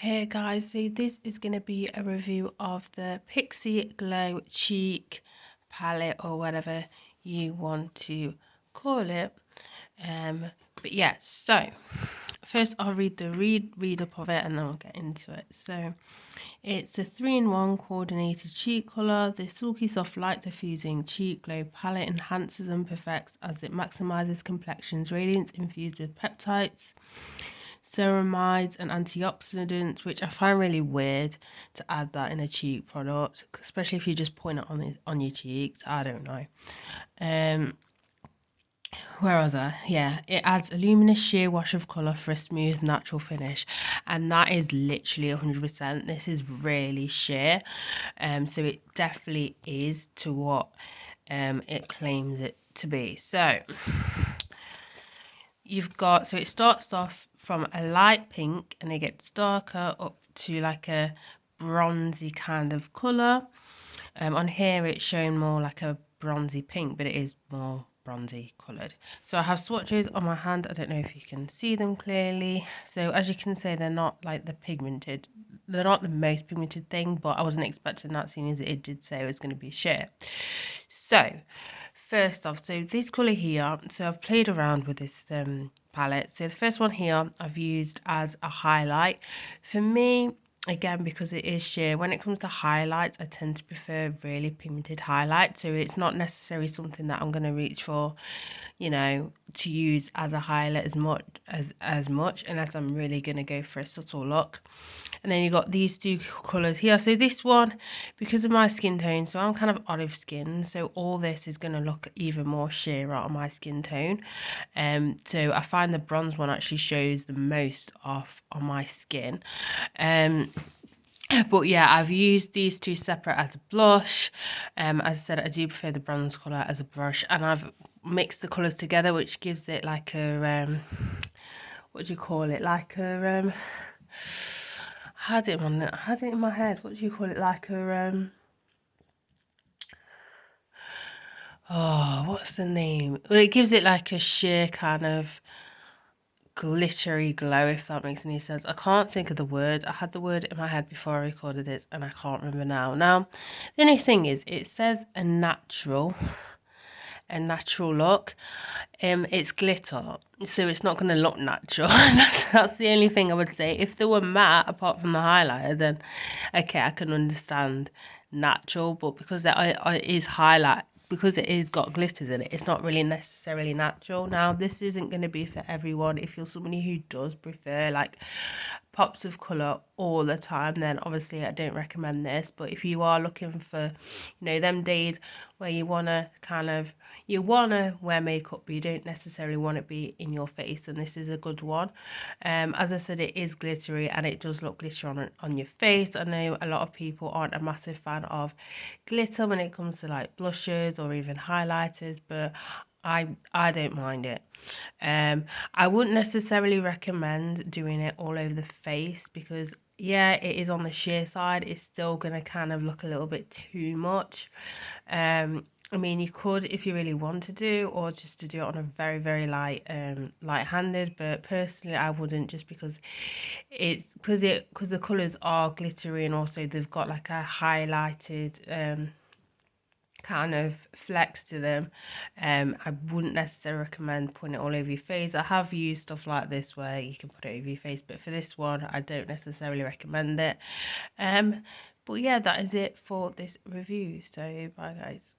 Hey guys, so this is going to be a review of the Pixie Glow Cheek palette or whatever you want to call it. But yeah, so first I'll read the read up of it and then we'll get into it. So it's a 3-in-1 coordinated cheek colour. The silky soft light diffusing cheek glow palette enhances and perfects as it maximizes complexion's radiance infused with peptides, ceramides and antioxidants, which I find really weird to add that in a cheek product, especially if you just point it on your cheeks. I don't know. Where was I? Yeah, it adds a luminous sheer wash of colour for a smooth natural finish, and that is literally 100%. This is really sheer, so it definitely is to what it claims it to be. So you've got, so it starts off from a light pink and it gets darker up to like a bronzy kind of colour. On here it's shown more like a bronzy pink, but it is more bronzy coloured. So I have swatches on my hand. I don't know if you can see them clearly. So as you can see, they're not like they're not the most pigmented thing, but I wasn't expecting that, seeing as it did say it was going to be sheer. So first off, so this colour here, so I've played around with this palette. So the first one here I've used as a highlight. For me, again, because it is sheer, when it comes to highlights, I tend to prefer really pigmented highlights. So it's not necessarily something that I'm going to reach for, you know, to use as a highlight as much unless I'm really going to go for a subtle look. And then you got these two colours here. So this one, because of my skin tone, so I'm kind of olive skin, so all this is going to look even more sheer on my skin tone. So I find the bronze one actually shows the most off on my skin. But yeah, I've used these two separate as a blush. As I said, I do prefer the bronze colour as a brush, and I've mixed the colours together, which gives it like a what do you call it? Like a I had it in my head. What do you call it? Like a oh, what's the name? Well, it gives it like a sheer kind of glittery glow, if that makes any sense. I can't think of the word. I had the word in my head before I recorded this and I can't remember now. Now, the only thing is it says a natural look. It's glitter, so it's not going to look natural. that's the only thing I would say. If they were matte, apart from the highlighter, then okay, I can understand natural, but because it is highlight, because it is got glitters in it, it's not really necessarily natural. Now, this isn't going to be for everyone. If you're somebody who does prefer like pops of colour all the time, then obviously I don't recommend this. But if you are looking for, you know, them days where you want to wear makeup, but you don't necessarily want it to be in your face, and this is a good one. As I said, it is glittery and it does look glittery on your face. I know a lot of people aren't a massive fan of glitter when it comes to like blushes or even highlighters, but I don't mind it. I wouldn't necessarily recommend doing it all over the face because yeah, it is on the sheer side. It's still gonna kind of look a little bit too much. I mean, you could if you really want to or just to do it on a very, very light-handed, but personally I wouldn't, just because because the colours are glittery and also they've got like a highlighted kind of flex to them. I wouldn't necessarily recommend putting it all over your face. I have used stuff like this where you can put it over your face, but for this one I don't necessarily recommend it. But yeah, that is it for this review, so bye guys.